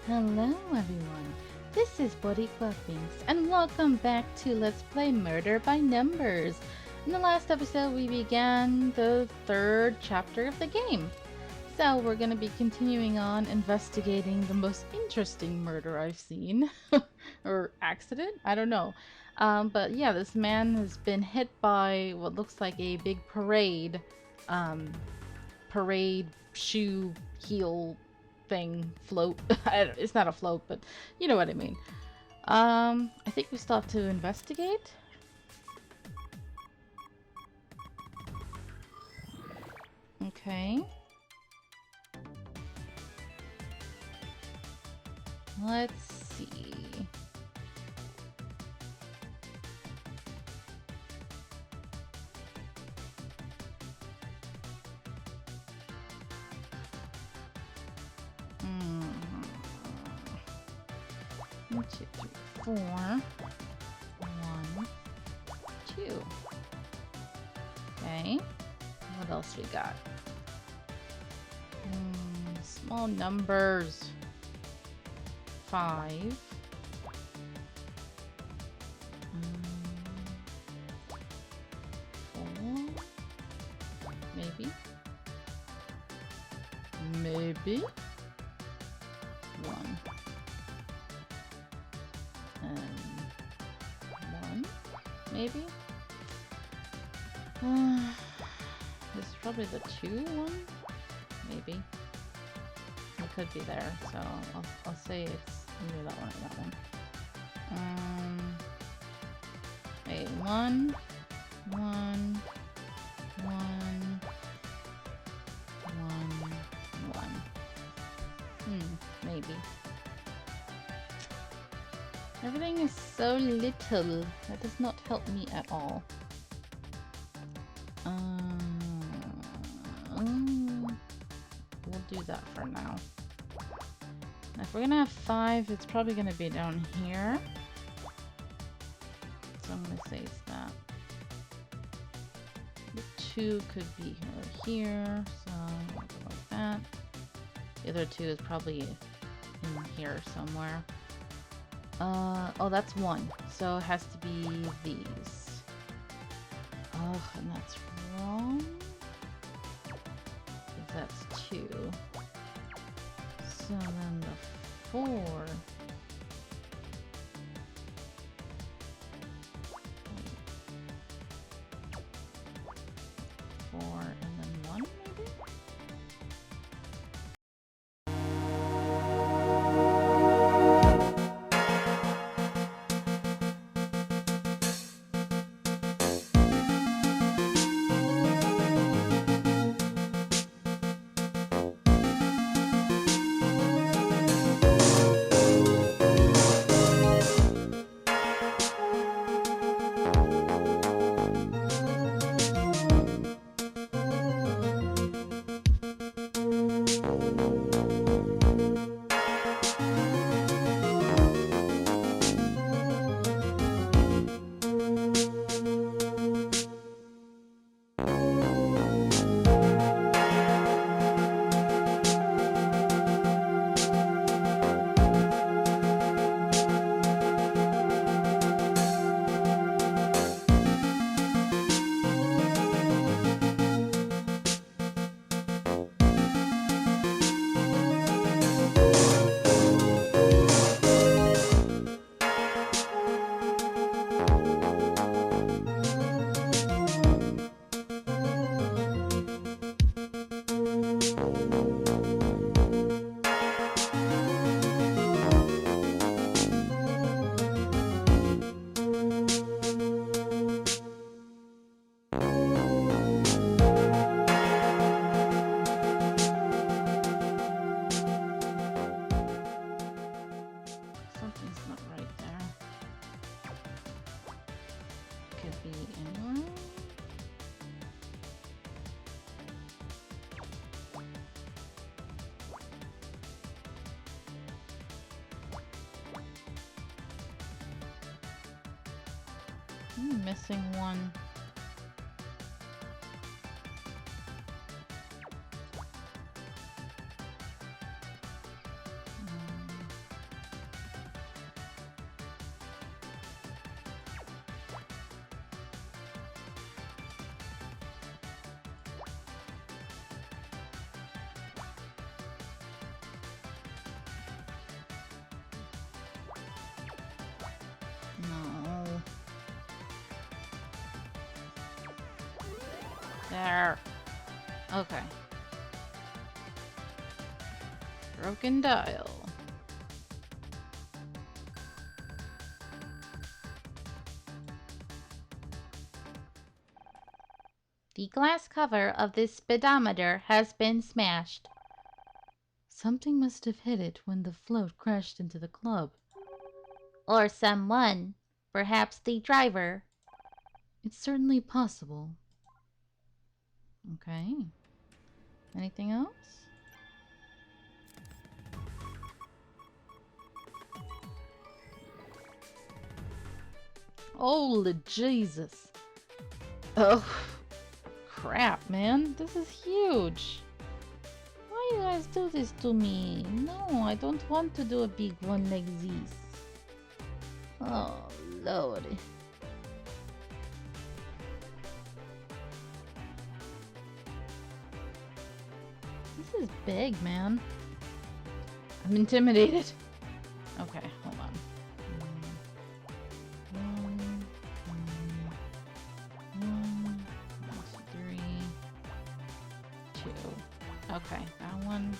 Hello everyone, this is Body Clubbings, and welcome back to Let's Play Murder by Numbers. In the last episode we began the third chapter of the game. So we're going to be continuing on investigating the most interesting murder I've seen. Or accident? I don't know. But yeah, this man has been hit by what looks like a big parade. Parade shoe heel thing float. It's not a float, but you know what I mean. I think we still have to investigate. Okay. Let's see. One, two, three, four. 1, 2. Okay. What else we got? Small numbers. 5. 4. Maybe. Maybe. 1. And 1. Maybe. This is probably the 2 one. Maybe. It could be there, so I'll say it's either that one or that one. Wait, 1, 1, 1, 1, 1. Maybe. Everything is so little. That does not help me at all. We'll do that for now. If we're gonna have 5, it's probably gonna be down here. So I'm gonna say it's that. The 2 could be here, so we'll go like that. The other 2 is probably in here somewhere. Oh, that's 1, so it has to be these. Oh, and that's wrong. Because that's 2. So then the 4. 4 and then 1, maybe? Something's not right there. Could be anywhere. Missing 1. There. Okay. Broken dial. The glass cover of this speedometer has been smashed. Something must have hit it when the float crashed into the club. Or someone. Perhaps the driver. It's certainly possible. Okay. Anything else? Holy Jesus. Oh, crap, man. This is huge. Why you guys do this to me? No, I don't want to do a big one like this. Oh, Lord. This is big, man. I'm intimidated. Okay, hold on. Three, two. Okay, that one.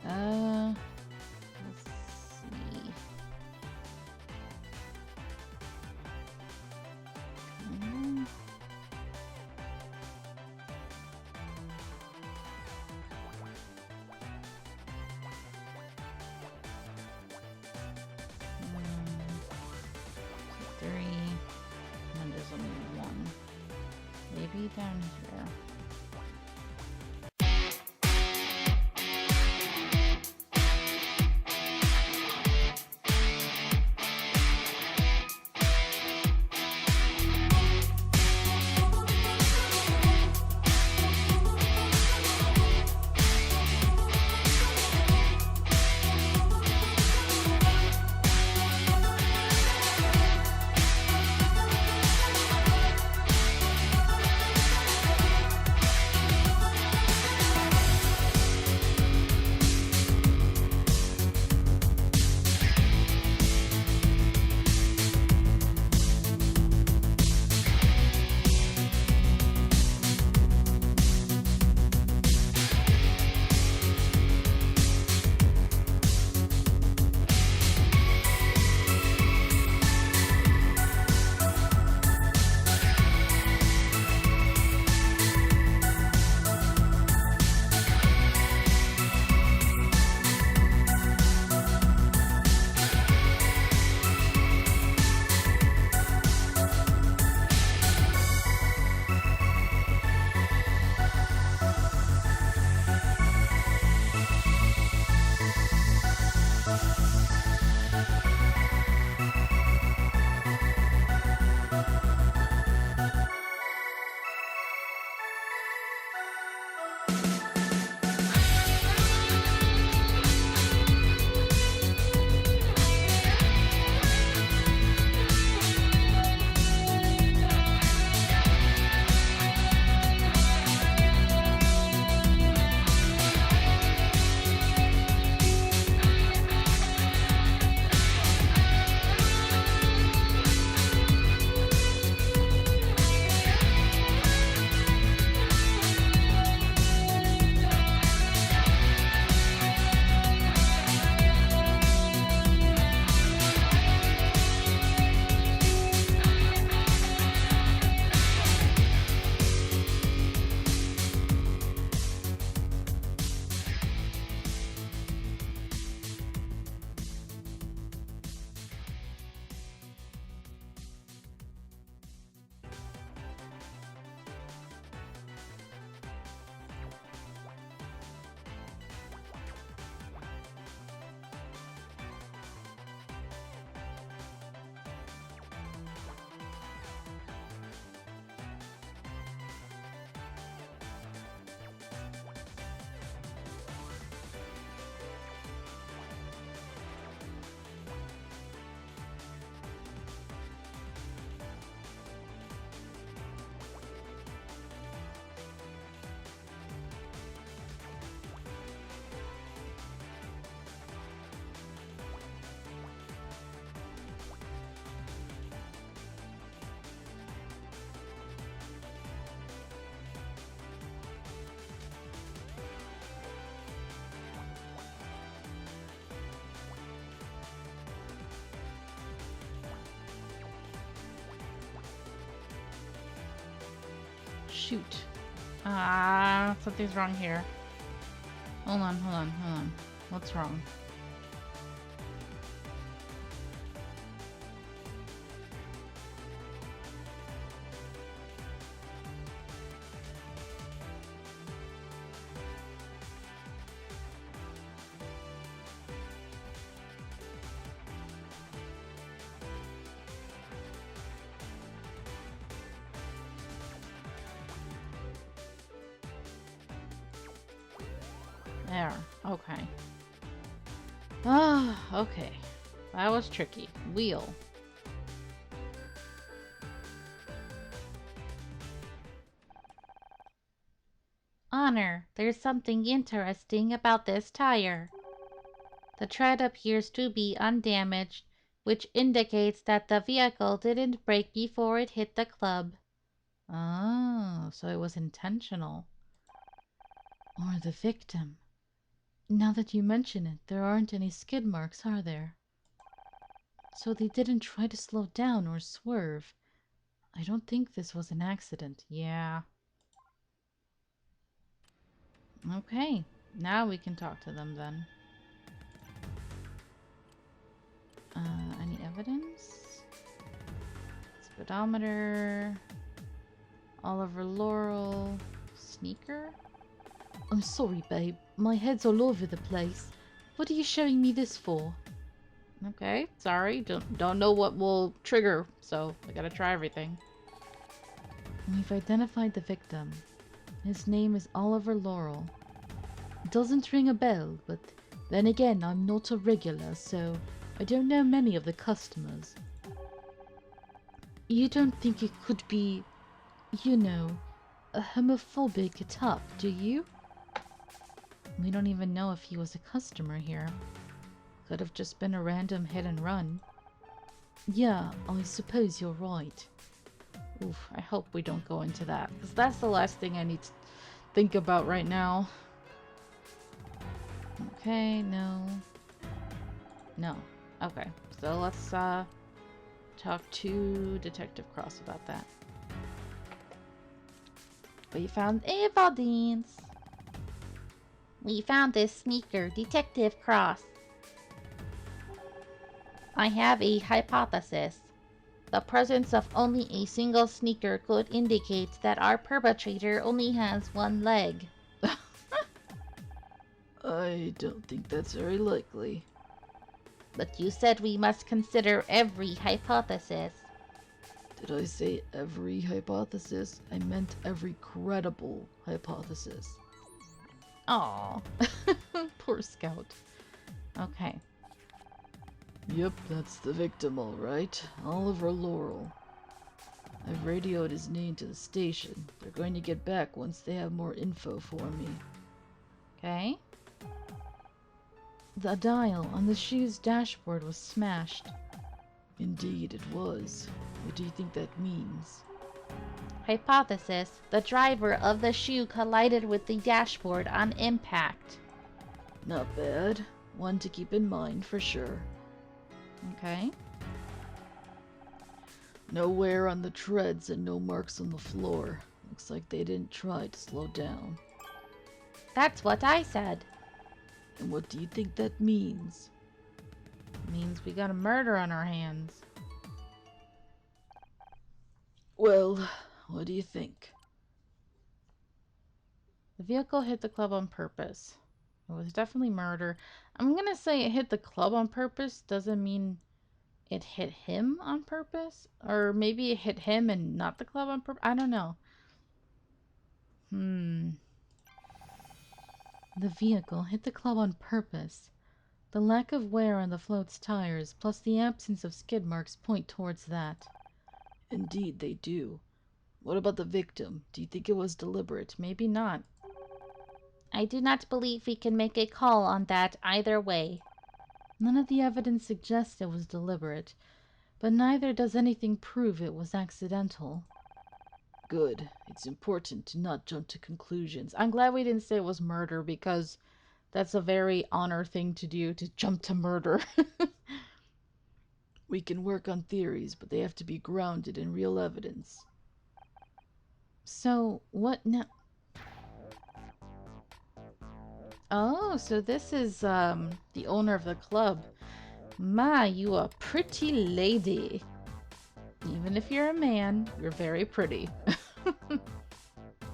Let's see. Okay. Three, and there's only one. Maybe down here. shoot. Something's wrong here. Hold on. What's wrong? There. Okay. Okay. That was tricky. Wheel. Honor, there's something interesting about this tire. The tread appears to be undamaged, which indicates that the vehicle didn't break before it hit the club. Oh, so it was intentional. Or the victim. Now that you mention it, there aren't any skid marks, are there? So they didn't try to slow down or swerve. I don't think this was an accident. Yeah. Okay, now we can talk to them then. Any evidence? Speedometer. Oliver Laurel. Sneaker? I'm sorry, babe. My head's all over the place. What are you showing me this for? Okay, sorry. Don't know what will trigger, so I gotta try everything. We've identified the victim. His name is Oliver Laurel. Doesn't ring a bell, but then again, I'm not a regular, so I don't know many of the customers. You don't think it could be, you know, a homophobic attack, do you? We don't even know if he was a customer here. Could have just been a random hit and run. Yeah, I suppose you're right. Oof, I hope we don't go into that, because that's the last thing I need to think about right now. Okay, no. No. Okay, so let's talk to Detective Cross about that. We found evidence. We found this sneaker, Detective Cross. I have a hypothesis. The presence of only a single sneaker could indicate that our perpetrator only has one leg. I don't think that's very likely. But you said we must consider every hypothesis. Did I say every hypothesis? I meant every credible hypothesis. Aw. Poor Scout. Okay. Yep, that's the victim, all right. Oliver Laurel. I've radioed his name to the station. They're going to get back once they have more info for me. Okay. The dial on the shoe's dashboard was smashed. Indeed, it was. What do you think that means? Hypothesis. The driver of the shoe collided with the dashboard on impact. Not bad. One to keep in mind for sure. Okay. No wear on the treads and no marks on the floor. Looks like they didn't try to slow down. That's what I said. And what do you think that means? Means we got a murder on our hands. Well, what do you think? The vehicle hit the club on purpose. It was definitely murder. I'm gonna say it hit the club on purpose doesn't mean it hit him on purpose. Or maybe it hit him and not the club on purpose. I don't know. The vehicle hit the club on purpose. The lack of wear on the float's tires, plus the absence of skid marks, point towards that. Indeed, they do. What about the victim? Do you think it was deliberate? Maybe not. I do not believe we can make a call on that either way. None of the evidence suggests it was deliberate, but neither does anything prove it was accidental. Good. It's important to not jump to conclusions. I'm glad we didn't say it was murder, because that's a very honor thing to do, to jump to murder. We can work on theories, but they have to be grounded in real evidence. So, what now? Oh, so this is, the owner of the club. My, you a pretty lady. Even if you're a man, you're very pretty.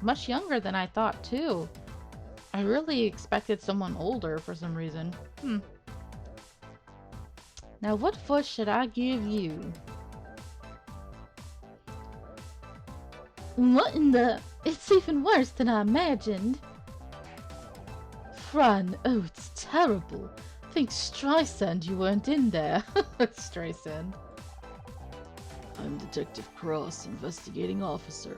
Much younger than I thought, too. I really expected someone older for some reason. Now, what voice should I give you? What in the... It's even worse than I imagined. Fran, oh, it's terrible. Think Streisand you weren't in there. Streisand. I'm Detective Cross, investigating officer.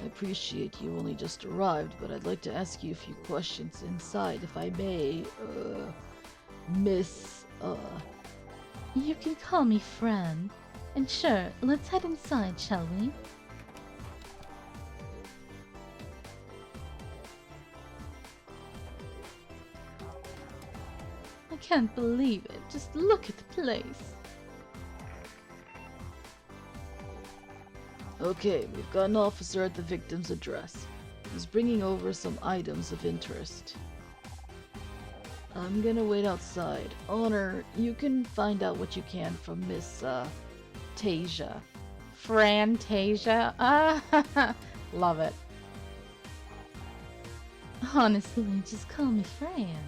I appreciate you only just arrived, but I'd like to ask you a few questions inside, if I may. Miss, You can call me Fran. And sure, let's head inside, shall we? I can't believe it. Just look at the place. Okay, we've got an officer at the victim's address. He's bringing over some items of interest. I'm gonna wait outside. Honor, you can find out what you can from Miss, Tasia. Fran Tasia? Ah, love it. Honestly, just call me Fran.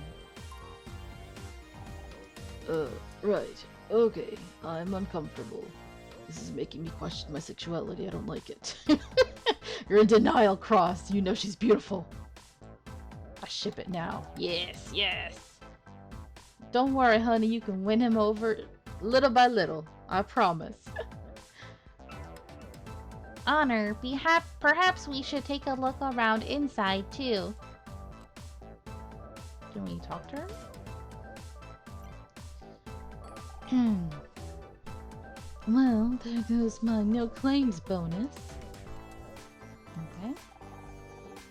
Right. Okay, I'm uncomfortable. This is making me question my sexuality. I don't like it. You're in denial, Cross. You know she's beautiful. I ship it now. Yes, yes. Don't worry, honey. You can win him over little by little. I promise. Honor, perhaps we should take a look around inside too. Can we talk to her? Well, there goes my no claims bonus. Okay.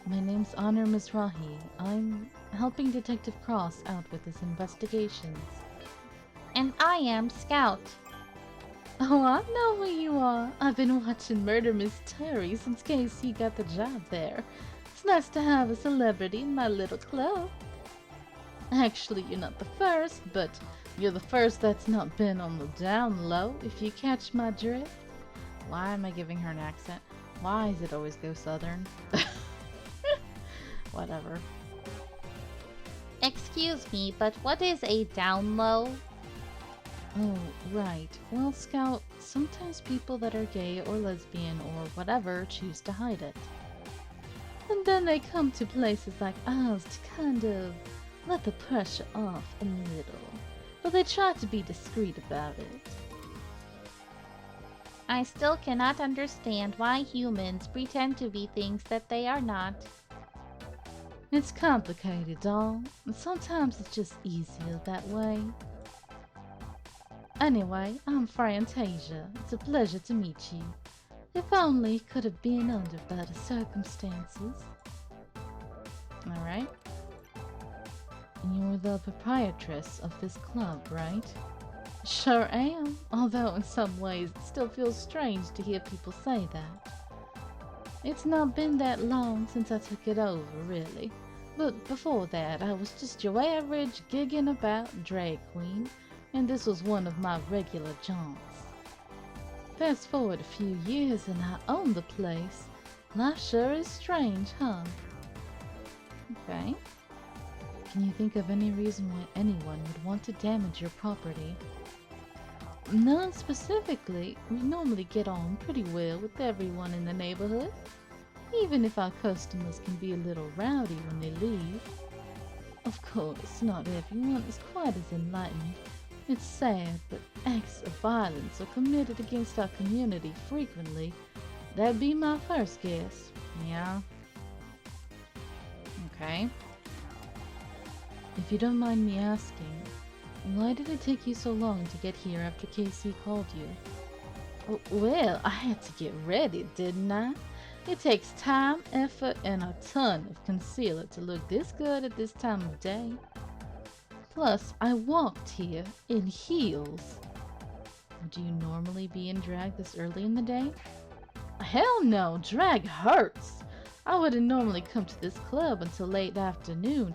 My name's Honor Mizrahi. I'm helping Detective Cross out with his investigations. And I am Scout. Oh, I know who you are. I've been watching Murder Mystery since Casey got the job there. It's nice to have a celebrity in my little club. Actually, you're not the first, but you're the first that's not been on the down low, if you catch my drift. Why am I giving her an accent? Why does it always go southern? Whatever. Excuse me, but what is a down low? Oh, right. Well, Scout, sometimes people that are gay or lesbian or whatever choose to hide it. And then they come to places like ours to kind of let the pressure off a little. But they try to be discreet about it. I still cannot understand why humans pretend to be things that they are not. It's complicated, doll. And sometimes it's just easier that way. Anyway, I'm Fran Tasia. It's a pleasure to meet you. If only it could have been under better circumstances. Alright. You're the proprietress of this club, right? Sure am, although in some ways it still feels strange to hear people say that. It's not been that long since I took it over, really. But before that, I was just your average gigging about drag queen, and this was one of my regular jaunts. Fast forward a few years and I own the place. Life sure is strange, huh? Okay. Can you think of any reason why anyone would want to damage your property? None specifically. We normally get on pretty well with everyone in the neighborhood, even if our customers can be a little rowdy when they leave. Of course, not everyone is quite as enlightened. It's sad, but acts of violence are committed against our community frequently. That'd be my first guess. Yeah. Okay. If you don't mind me asking, why did it take you so long to get here after Casey called you? Oh, well, I had to get ready, didn't I? It takes time, effort, and a ton of concealer to look this good at this time of day. Plus, I walked here in heels. Do you normally be in drag this early in the day? Hell no, drag hurts. I wouldn't normally come to this club until late afternoon.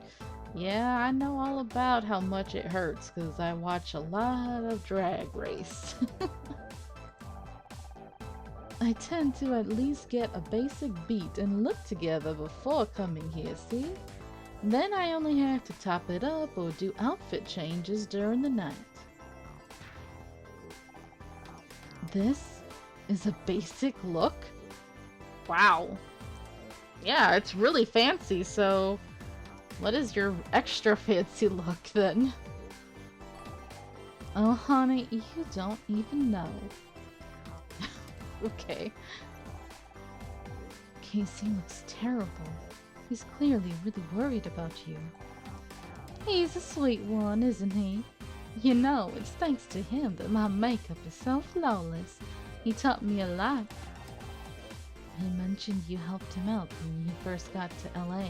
Yeah, I know all about how much it hurts because I watch a lot of Drag Race. I tend to at least get a basic beat and look together before coming here, see? Then I only have to top it up or do outfit changes during the night. This is a basic look? Wow. Yeah, it's really fancy, so what is your extra fancy look then? Oh, honey, you don't even know. Okay. Casey looks terrible. He's clearly really worried about you. He's a sweet one, isn't he? You know, it's thanks to him that my makeup is so flawless. He taught me a lot. He mentioned you helped him out when he first got to LA.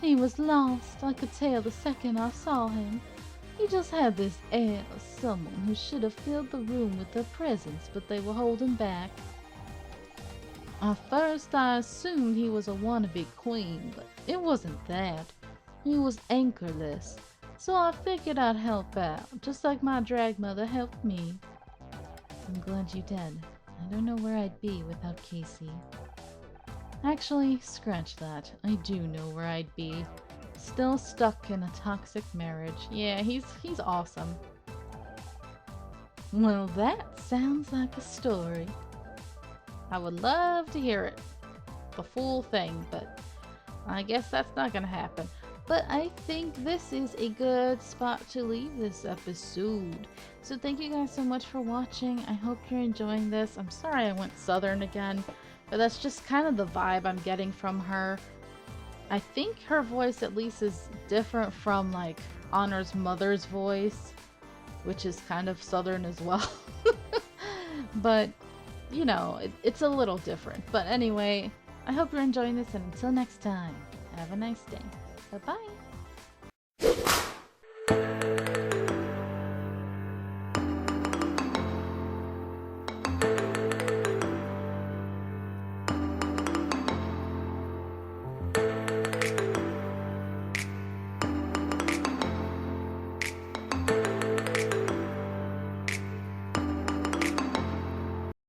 He was lost, I could tell the second I saw him. He just had this air of someone who should have filled the room with their presence, but they were holding back. At first I assumed he was a wannabe queen, but it wasn't that. He was anchorless, so I figured I'd help out, just like my drag mother helped me. I'm glad you did. I don't know where I'd be without Casey. Actually, scratch that. I do know where I'd be. Still stuck in a toxic marriage. Yeah, he's awesome. Well, that sounds like a story. I would love to hear it. The full thing, but I guess that's not gonna happen. But I think this is a good spot to leave this episode. So thank you guys so much for watching. I hope you're enjoying this. I'm sorry I went southern again, but that's just kind of the vibe I'm getting from her. I think her voice at least is different from like Honor's mother's voice, which is kind of southern as well. But, you know, it's a little different. But anyway, I hope you're enjoying this, and until next time, have a nice day. Bye-bye.